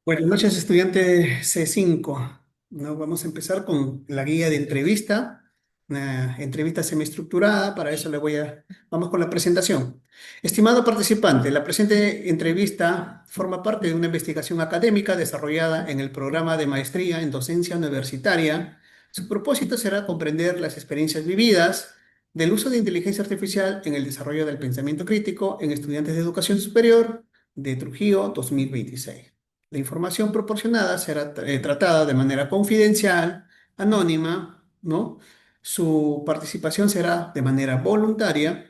Buenas noches, estudiante C5. ¿No? Vamos a empezar con la guía de entrevista, una entrevista semiestructurada. Para eso vamos con la presentación. Estimado participante, la presente entrevista forma parte de una investigación académica desarrollada en el programa de maestría en docencia universitaria. Su propósito será comprender las experiencias vividas del uso de inteligencia artificial en el desarrollo del pensamiento crítico en estudiantes de educación superior de Trujillo 2026. La información proporcionada será tratada de manera confidencial, anónima, ¿no? Su participación será de manera voluntaria,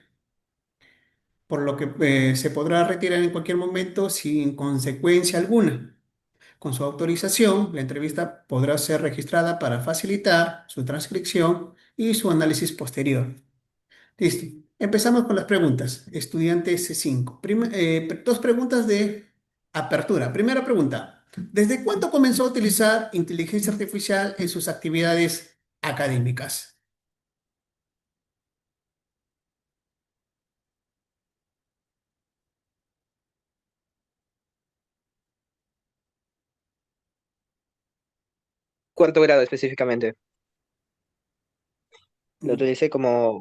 por lo que se podrá retirar en cualquier momento sin consecuencia alguna. Con su autorización, la entrevista podrá ser registrada para facilitar su transcripción y su análisis posterior. Listo. Empezamos con las preguntas. Estudiante C5. Dos preguntas de apertura. Primera pregunta. ¿Desde cuándo comenzó a utilizar inteligencia artificial en sus actividades académicas? Cuarto grado específicamente. Lo Mm, utilicé como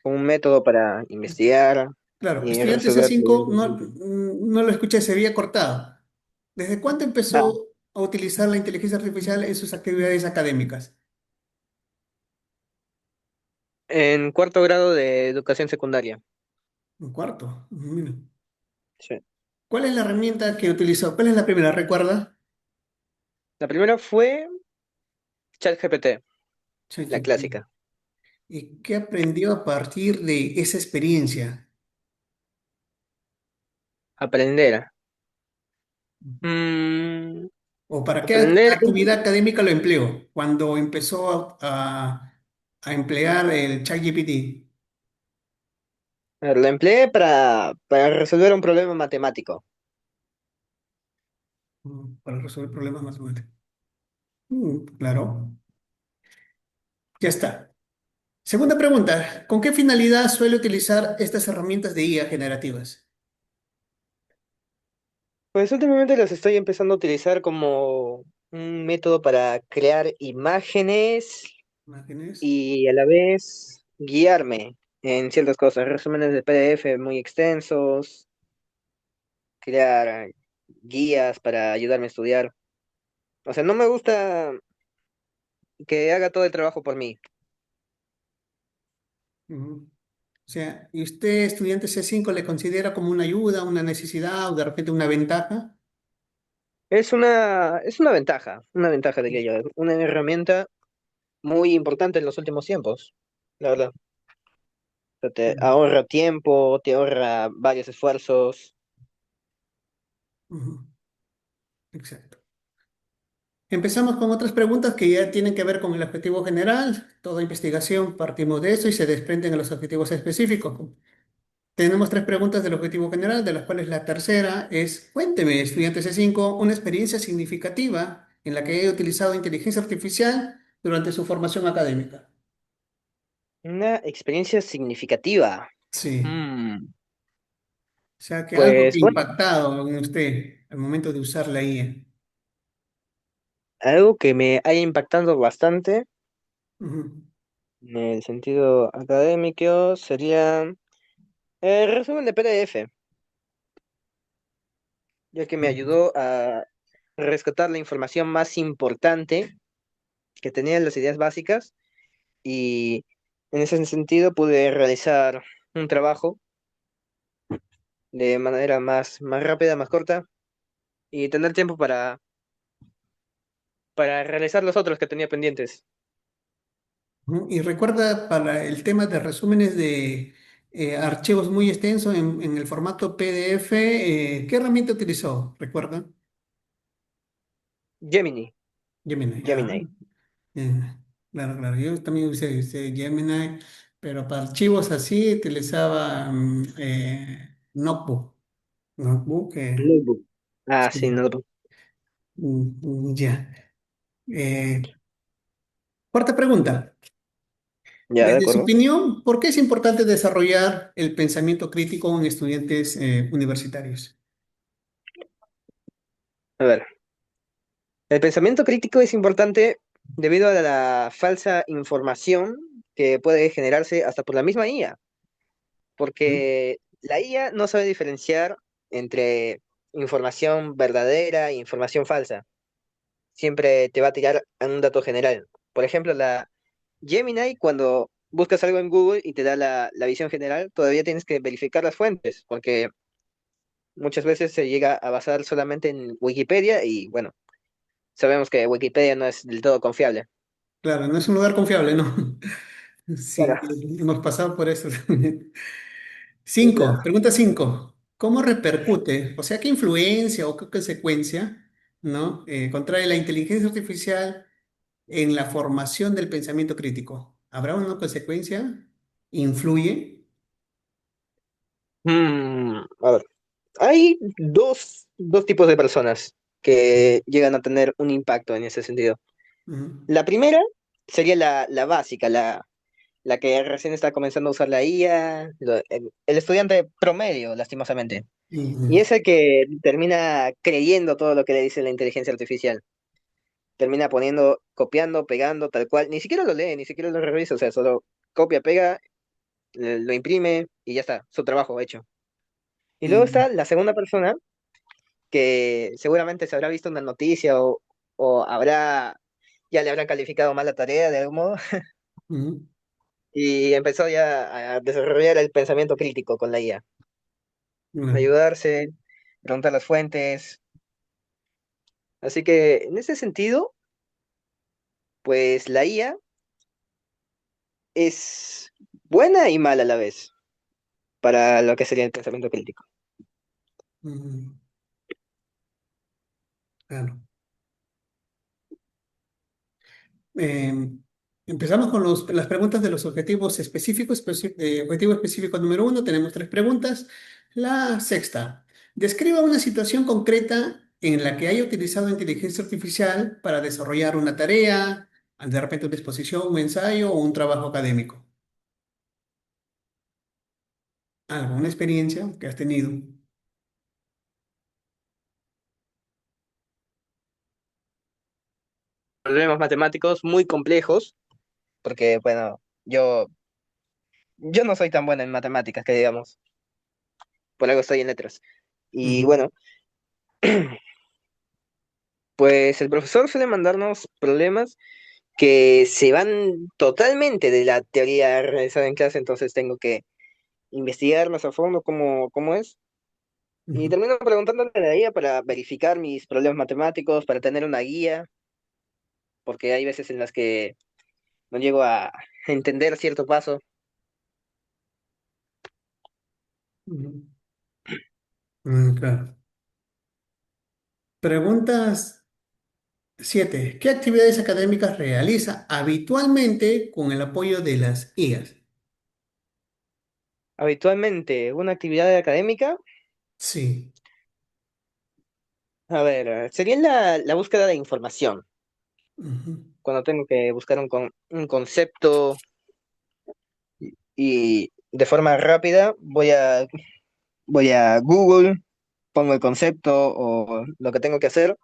un método para investigar Claro, y estudiante resolver C5 no, problemas. no lo escuché, se había cortado. ¿Desde cuándo Ah, empezó a utilizar la inteligencia artificial en sus actividades académicas? en cuarto grado de educación secundaria. Un cuarto. Mira. Sí. ¿Cuál es la herramienta que utilizó? ¿Cuál es la primera? ¿Recuerda? La primera fue ChatGPT, la ChatGPT. clásica. ¿Y qué aprendió a partir de esa experiencia? Aprender. Mm, ¿O para qué aprender. actividad académica lo empleó cuando empezó a emplear el ChatGPT? A ver, lo empleé para resolver un problema matemático. Para resolver problemas matemáticos. Claro, ya está. Segunda pregunta, ¿con qué finalidad suele utilizar estas herramientas de IA generativas? Pues últimamente las estoy empezando a utilizar como un método para crear imágenes Imágenes. y a la vez guiarme en ciertas cosas, resúmenes de PDF muy extensos, crear guías para ayudarme a estudiar. O sea, no me gusta que haga todo el trabajo por mí. Ujú. O sea, ¿y usted, estudiante C5, le considera como una ayuda, una necesidad o de repente una ventaja? Una ventaja diría yo, una herramienta muy importante en los últimos tiempos, la verdad. O sea, te Mm. ahorra tiempo, te ahorra varios esfuerzos. Ujú. Exacto. Empezamos con otras preguntas que ya tienen que ver con el objetivo general. Toda investigación partimos de eso y se desprenden de los objetivos específicos. Tenemos tres preguntas del objetivo general, de las cuales la tercera es, cuénteme, estudiante C5, una experiencia significativa en la que haya utilizado inteligencia artificial durante su formación académica. Una experiencia significativa. Sí, Mm, o sea, que algo que ha Pues bueno, impactado en usted al momento de usar la IA. algo que me haya impactado bastante Ujú, en el sentido académico sería el resumen de PDF, ya que me ayudó a rescatar la información más importante que tenía en las ideas básicas y en ese sentido pude realizar un trabajo de manera más rápida, más corta y tener tiempo para realizar los otros que tenía pendientes. ujú. Y recuerda para el tema de resúmenes de archivos muy extensos en el formato PDF, ¿qué herramienta utilizó? ¿Recuerda? Gemini, Gemini. Gemini. Eh, claro, claro. Yo también usé Gemini, pero para archivos así utilizaba Notebook. Notebook, Notebook. Ah, sí, sí. Notebook. Ya. Eh, Cuarta pregunta. Ya, de Desde su acuerdo. opinión, ¿por qué es importante desarrollar el pensamiento crítico en estudiantes universitarios? A ver, el pensamiento crítico es importante debido a la falsa información que puede generarse hasta por la misma IA, ¿Mm? porque la IA no sabe diferenciar entre información verdadera e información falsa. Siempre te va a tirar a un dato general. Por ejemplo, la Gemini, cuando buscas algo en Google y te da la visión general, todavía tienes que verificar las fuentes, porque muchas veces se llega a basar solamente en Wikipedia y bueno, sabemos que Wikipedia no es del todo confiable. Claro, no es un lugar confiable, ¿no? Sí, Claro. hemos pasado por eso. Sí, Cinco, claro. pregunta cinco. ¿Cómo repercute, o sea, qué influencia o qué consecuencia, ¿no? Contrae la inteligencia artificial en la formación del pensamiento crítico? ¿Habrá una consecuencia? ¿Influye? A ver, hay dos tipos de personas que llegan a tener un impacto en ese sentido. Ujú. La primera sería la básica, la que recién está comenzando a usar la IA, el estudiante promedio, lastimosamente. Y Y- es el que termina creyendo todo lo que le dice la inteligencia artificial. Termina poniendo, copiando, pegando, tal cual. Ni siquiera lo lee, ni siquiera lo revisa, o sea, solo copia, pega, lo imprime y ya está, su trabajo hecho. Y luego y- está la segunda persona que seguramente se habrá visto una noticia o ya le habrán calificado mal la tarea de algún modo ujú. y empezó ya a desarrollar el pensamiento crítico con la IA. Bueno, Ayudarse, preguntar las fuentes. Así que en ese sentido, pues la IA es buena y mala a la vez para lo que sería el pensamiento crítico. ujú, claro. Eh, empezamos con las preguntas de los objetivos específicos. Objetivo específico número uno, tenemos tres preguntas. La sexta, describa una situación concreta en la que haya utilizado inteligencia artificial para desarrollar una tarea, de repente una exposición, un ensayo o un trabajo académico. ¿Alguna experiencia que has tenido? Problemas matemáticos muy complejos, porque bueno, yo no soy tan bueno en matemáticas, que digamos, por algo estoy en letras. Y Ujú, bueno, pues el profesor suele mandarnos problemas que se van totalmente de la teoría realizada en clase, entonces tengo que investigar más a fondo cómo es. Y ujú, termino preguntándole a la guía para verificar mis problemas matemáticos, para tener una guía, porque hay veces en las que no llego a entender cierto paso. ujú. Claro. Preguntas 7. ¿Qué actividades académicas realiza habitualmente con el apoyo de las IAs? Habitualmente, una actividad académica, Sí. a ver, sería la búsqueda de información. Ujú, Cuando tengo que buscar un concepto y de forma rápida voy a Google, pongo el concepto o lo que tengo que hacer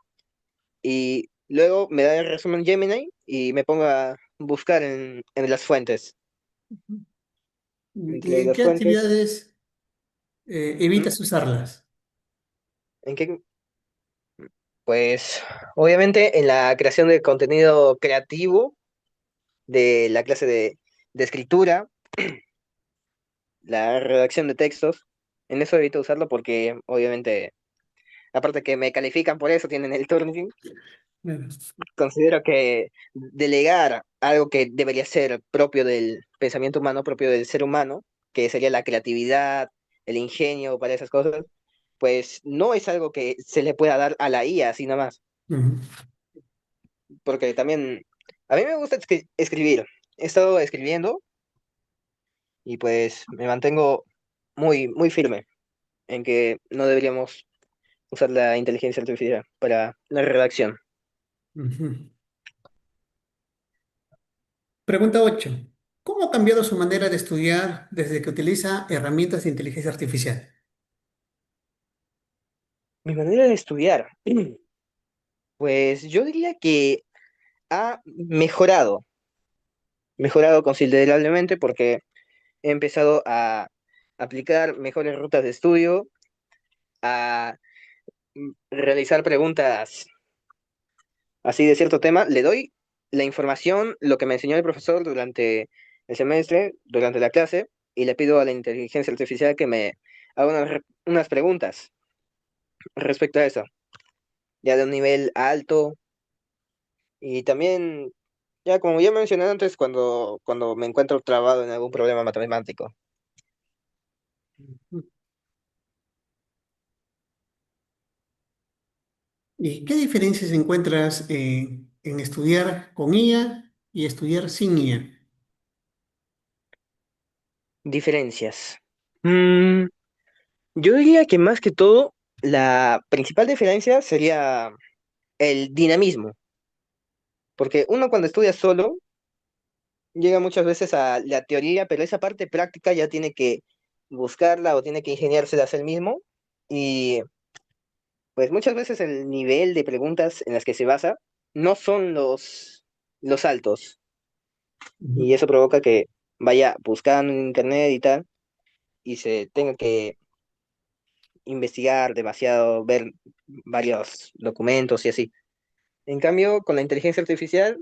y luego me da el resumen Gemini y me pongo a buscar en las fuentes. ¿Y Entre en las qué fuentes, actividades ¿mm? evitas usarlas? ¿En qué? Pues obviamente en la creación de contenido creativo de la clase de escritura, la redacción de textos, en eso evito usarlo porque obviamente, aparte que me califican por eso, tienen el Turnitin, Bueno, considero que delegar algo que debería ser propio del pensamiento humano, propio del ser humano, que sería la creatividad, el ingenio para esas cosas, pues no es algo que se le pueda dar a la IA así nada más, ujú, porque también a mí me gusta escribir. He estado escribiendo y pues me mantengo muy firme en que no deberíamos usar la inteligencia artificial para la redacción. ujú. Pregunta 8. ¿Cómo ha cambiado su manera de estudiar desde que utiliza herramientas de inteligencia artificial? Mi manera de estudiar. Pues yo diría que ha mejorado considerablemente porque he empezado a aplicar mejores rutas de estudio, a realizar preguntas así de cierto tema. Le doy la información, lo que me enseñó el profesor durante el semestre, durante la clase, y le pido a la inteligencia artificial que me haga unas preguntas respecto a eso, ya de un nivel alto. Y también, ya como ya mencioné antes, cuando me encuentro trabado en algún problema matemático. ¿Y qué diferencias encuentras en estudiar con IA y estudiar sin IA? Diferencias. Mm, yo diría que más que todo, la principal diferencia sería el dinamismo, porque uno cuando estudia solo llega muchas veces a la teoría, pero esa parte práctica ya tiene que buscarla o tiene que ingeniárselas él mismo. Y pues muchas veces el nivel de preguntas en las que se basa no son los altos. Ujú. Y eso provoca que vaya buscando en internet y tal, y se tenga que investigar demasiado, ver varios documentos y así. En cambio, con la inteligencia artificial,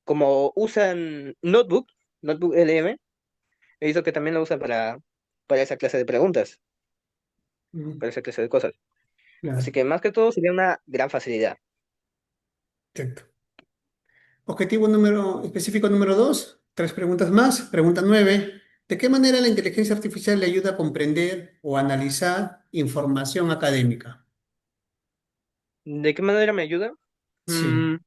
como usan Notebook LM, he visto que también lo usan para esa clase de preguntas, Ujú. para esa clase de cosas. Así Claro, que más que todo sería una gran facilidad. perfecto. Objetivo número específico número 2, tres preguntas más. Pregunta 9. ¿De qué manera la inteligencia artificial le ayuda a comprender o analizar información académica? ¿De qué manera me ayuda? Sí. Mm,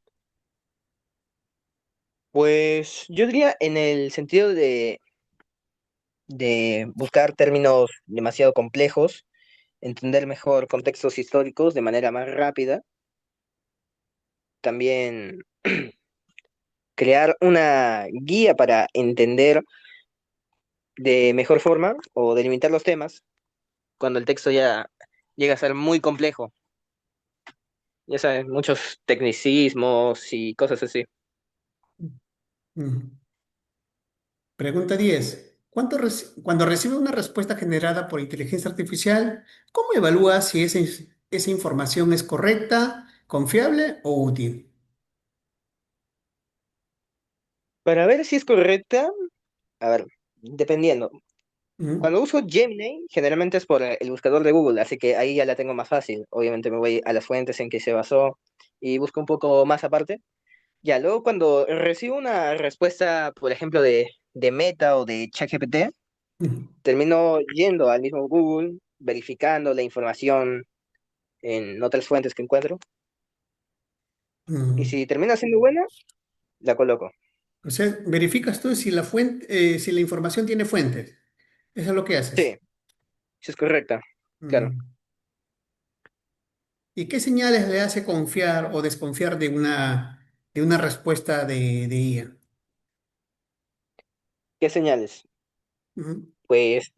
pues yo diría en el sentido de buscar términos demasiado complejos, entender mejor contextos históricos de manera más rápida, también crear una guía para entender de mejor forma o delimitar los temas cuando el texto ya llega a ser muy complejo. Ya sabes, muchos tecnicismos y cosas así. Ujú. Pregunta 10. Cuando recibe una respuesta generada por inteligencia artificial, ¿cómo evalúa si esa información es correcta, confiable o útil? Para ver si es correcta, a ver, dependiendo. Ujú, Cuando uso Gemini, generalmente es por el buscador de Google, así que ahí ya la tengo más fácil. Obviamente me voy a las fuentes en que se basó y busco un poco más aparte. Ya, luego cuando recibo una respuesta, por ejemplo, de Meta o de ChatGPT, ujú, termino yendo al mismo Google, verificando la información en otras fuentes que encuentro. Y ujú. si termina siendo buena, la coloco. O sea, verificas tú si la si la información tiene fuentes. Eso es lo que Sí, haces. si es correcta. Claro. Mm. ¿Y qué señales le hace confiar o desconfiar de una respuesta de IA? ¿Qué señales? Ujú, Pues,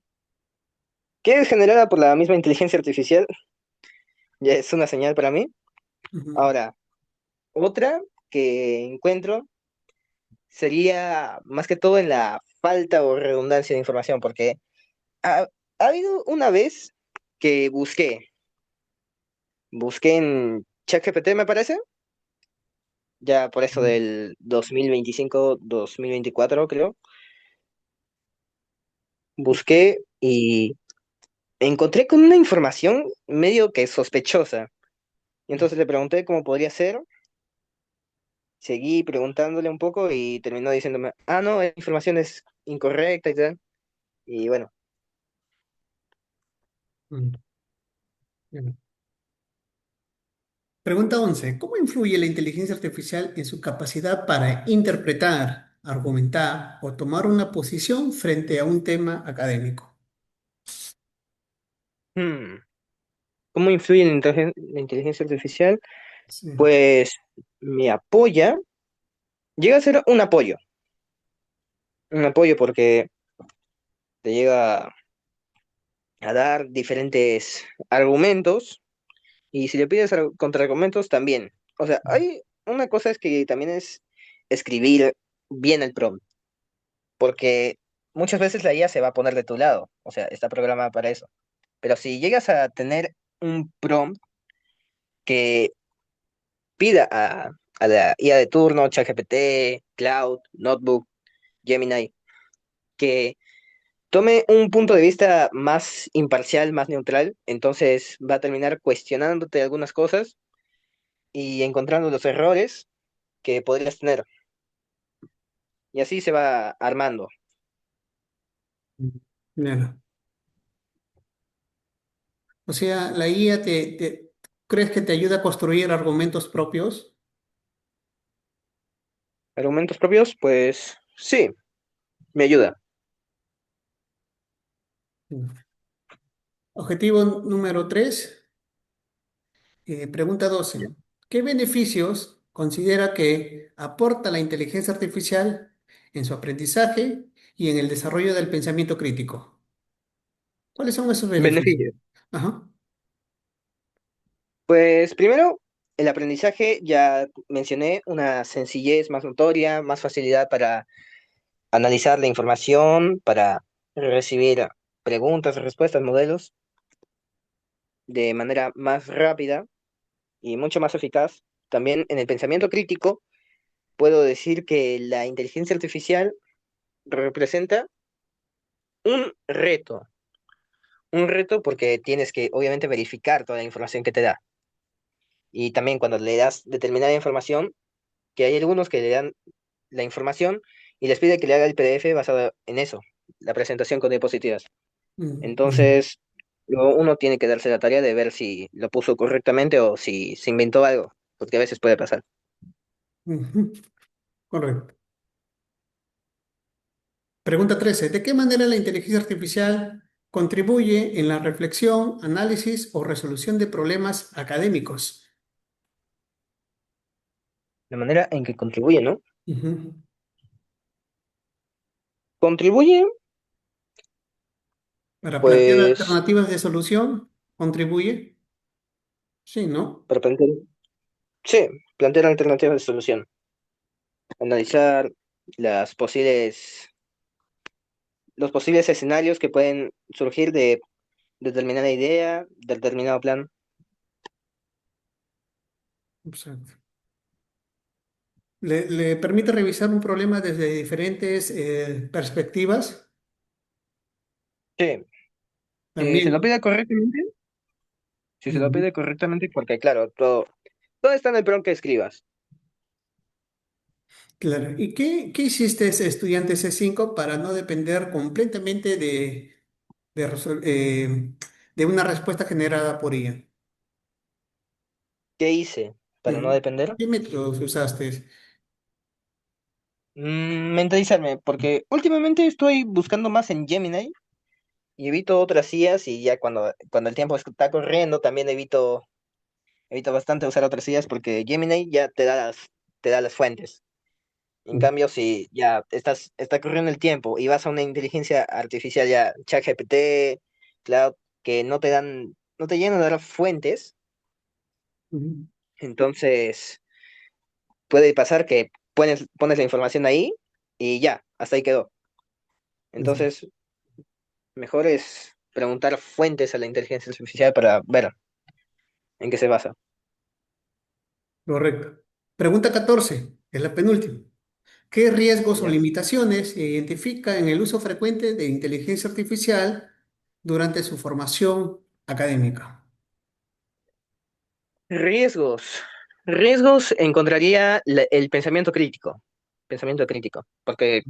¿qué es generada por la misma inteligencia artificial? Ya es una señal para mí. ujú, Ahora, otra que encuentro sería más que todo en la falta o redundancia de información, porque ha, ha habido una vez que busqué en ChatGPT, me parece, ya por eso ujú, del 2025-2024, creo. Busqué y encontré con una información medio que sospechosa. Y entonces le pregunté cómo podría ser, seguí preguntándole un poco y terminó diciéndome, ah, no, la información es incorrecta y tal. Y bueno, ujú. Bien. Pregunta 11. ¿Cómo influye la inteligencia artificial en su capacidad para interpretar, argumentar o tomar una posición frente a un tema académico? hmm, ¿cómo influye la inteligencia artificial? Sí. Pues me apoya, llega a ser un apoyo porque te llega a dar diferentes argumentos y si le pides contraargumentos también. O sea, hay una cosa es que también es escribir bien el prompt, porque muchas veces la IA se va a poner de tu lado, o sea, está programada para eso. Pero si llegas a tener un prompt que pida a la IA de turno, ChatGPT, Cloud, Notebook, Gemini, que tome un punto de vista más imparcial, más neutral, entonces va a terminar cuestionándote algunas cosas y encontrando los errores que podrías tener. Y así se va armando. Claro. O sea, la IA ¿crees que te ayuda a construir argumentos propios? ¿Argumentos propios? Pues sí, me ayuda. Mm. Objetivo número 3, pregunta 12. ¿Qué beneficios considera que aporta la inteligencia artificial en su aprendizaje y en el desarrollo del pensamiento crítico? ¿Cuáles son esos beneficios? Beneficios. Ajá. Pues primero, el aprendizaje, ya mencioné, una sencillez más notoria, más facilidad para analizar la información, para recibir preguntas, respuestas, modelos de manera más rápida y mucho más eficaz. También en el pensamiento crítico, puedo decir que la inteligencia artificial representa un reto, un reto porque tienes que obviamente verificar toda la información que te da. Y también cuando le das determinada información, que hay algunos que le dan la información y les pide que le haga el PDF basado en eso, la presentación con diapositivas. Mm, Entonces, luego uno tiene que darse la tarea de ver si lo puso correctamente o si se inventó algo, porque a veces puede pasar. ujú. Correcto. Pregunta 13. ¿De qué manera la inteligencia artificial contribuye en la reflexión, análisis o resolución de problemas académicos? La manera en que contribuye, ¿no? Ujú. Contribuye, Para plantear pues, alternativas de solución, contribuye. Sí, ¿no? para plantear, sí, plantear alternativas de solución, analizar las posibles, los posibles escenarios que pueden surgir de determinada idea, de determinado plan. Exacto. Le permite revisar un problema desde diferentes perspectivas. Sí, si se lo También. pide correctamente, si se lo Ujú. pide correctamente, porque claro, todo está en el prompt que escribas. Claro. ¿Y qué hiciste ese estudiante C5 para no depender completamente de una respuesta generada por ella? ¿Qué hice para no Ujú. depender? ¿Qué métodos usaste? Mentalizarme, porque últimamente estoy buscando más en Gemini y evito otras IAs y ya cuando el tiempo está corriendo también evito bastante usar otras IAs porque Gemini ya te da las fuentes. En Ujú. cambio, si ya está corriendo el tiempo y vas a una inteligencia artificial ya, ChatGPT, Cloud, que no te llenan de dar fuentes, Ujú. entonces puede pasar que pones la información ahí y ya, hasta ahí quedó. Exacto. Entonces, mejor es preguntar fuentes a la inteligencia artificial para ver en qué se basa. Correcto. Pregunta 14, es la penúltima. ¿Qué riesgos o ¿Ya? limitaciones se identifica en el uso frecuente de inteligencia artificial durante su formación académica? Riesgos. Riesgos encontraría el pensamiento crítico, porque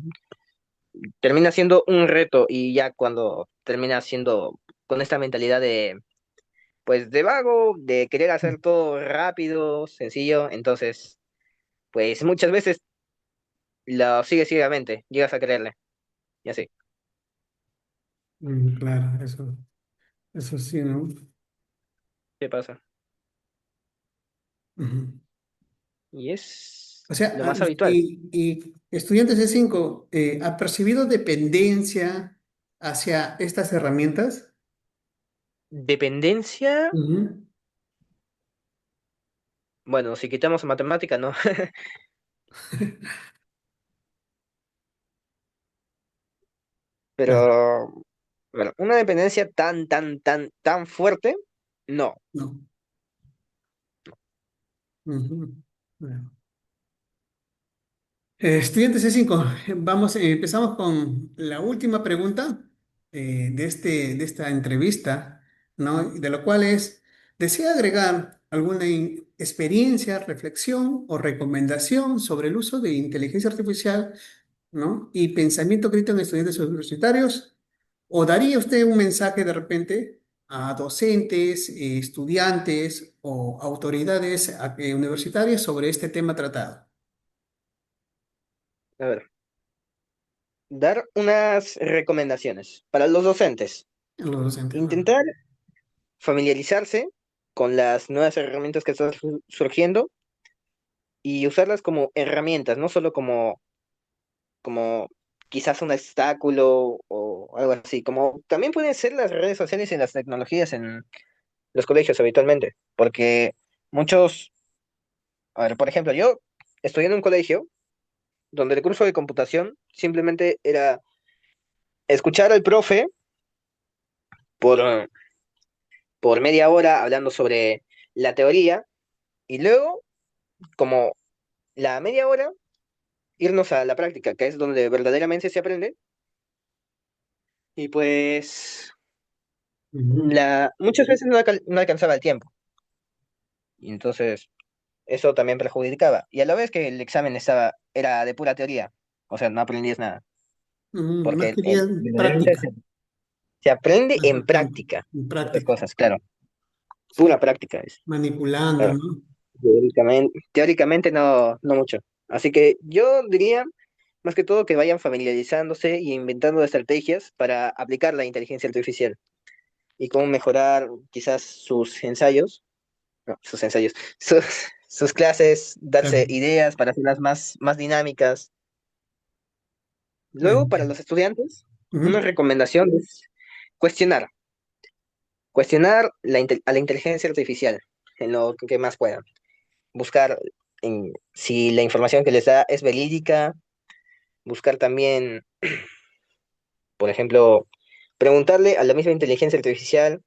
termina siendo un reto y ya cuando termina siendo con esta mentalidad de, pues, de vago, de querer hacer todo rápido, sencillo, entonces, pues muchas veces lo sigues ciegamente, llegas a creerle, y así, Claro, eso sí, ¿no? ¿qué pasa? Ujú. Y es O sea, lo más habitual. y estudiantes de 5, ¿ha percibido dependencia hacia estas herramientas? Dependencia, Ujú. Bueno, si quitamos matemática, no. Claro, Pero, bueno, una dependencia tan fuerte, no. no. Ujú. Bueno. Estudiante C5, empezamos con la última pregunta de esta entrevista, ¿no? De lo cual es, ¿desea agregar alguna experiencia, reflexión o recomendación sobre el uso de inteligencia artificial, ¿no? Y pensamiento crítico en estudiantes universitarios? ¿O daría usted un mensaje de repente a docentes, estudiantes o autoridades universitarias sobre este tema tratado? A ver, dar unas recomendaciones para los docentes. A los docentes, ¿no? Intentar familiarizarse con las nuevas herramientas que están surgiendo y usarlas como herramientas, no solo como quizás un obstáculo o algo así, como también pueden ser las redes sociales y las tecnologías en los colegios habitualmente, porque muchos, a ver, por ejemplo, yo estudié en un colegio donde el curso de computación simplemente era escuchar al profe por, por media hora hablando sobre la teoría y luego, como la media hora, irnos a la práctica, que es donde verdaderamente se aprende. Y pues Ujú, muchas veces no alcanzaba el tiempo. Y entonces eso también perjudicaba. Y a la vez que el examen era de pura teoría. O sea, no aprendías nada. Más Porque quería verdaderamente práctica, se aprende más en al campo, práctica en estas práctica, cosas, claro. Pura sí, práctica es. manipulando, Claro. ¿no? Teóricamente no mucho. Así que yo diría, más que todo, que vayan familiarizándose y inventando estrategias para aplicar la inteligencia artificial y cómo mejorar quizás sus ensayos, no, sus ensayos, sus, sus clases, darse Claro. ideas para hacerlas más dinámicas. Luego, para Entiendo. los estudiantes, una Ujú. recomendación es cuestionar, cuestionar a la inteligencia artificial en lo que más puedan. Buscar si la información que les da es verídica, buscar también, por ejemplo, preguntarle a la misma inteligencia artificial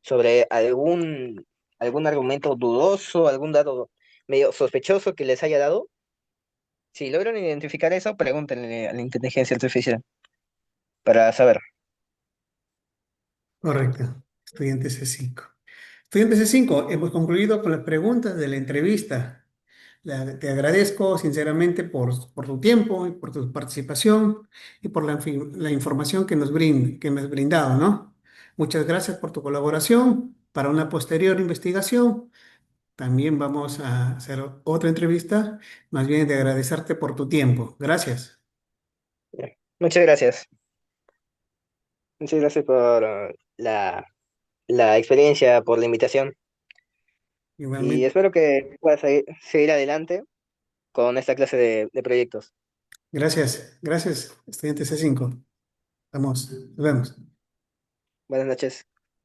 sobre algún argumento dudoso, algún dato medio sospechoso que les haya dado. Si logran identificar eso, pregúntenle a la inteligencia artificial para saber. Correcto. Estudiante C5. Estudiante C5, hemos concluido con las preguntas de la entrevista. Te agradezco sinceramente por tu tiempo y por tu participación y por la información que me has brindado, ¿no? Muchas gracias por tu colaboración. Para una posterior investigación, también vamos a hacer otra entrevista, más bien de agradecerte por tu tiempo. Gracias. Ya. Muchas gracias. Muchas gracias por la experiencia, por la invitación. Y Igualmente. espero que puedas seguir adelante con esta clase de proyectos. Gracias. Gracias, estudiante C5. Vamos, nos vemos. Buenas noches.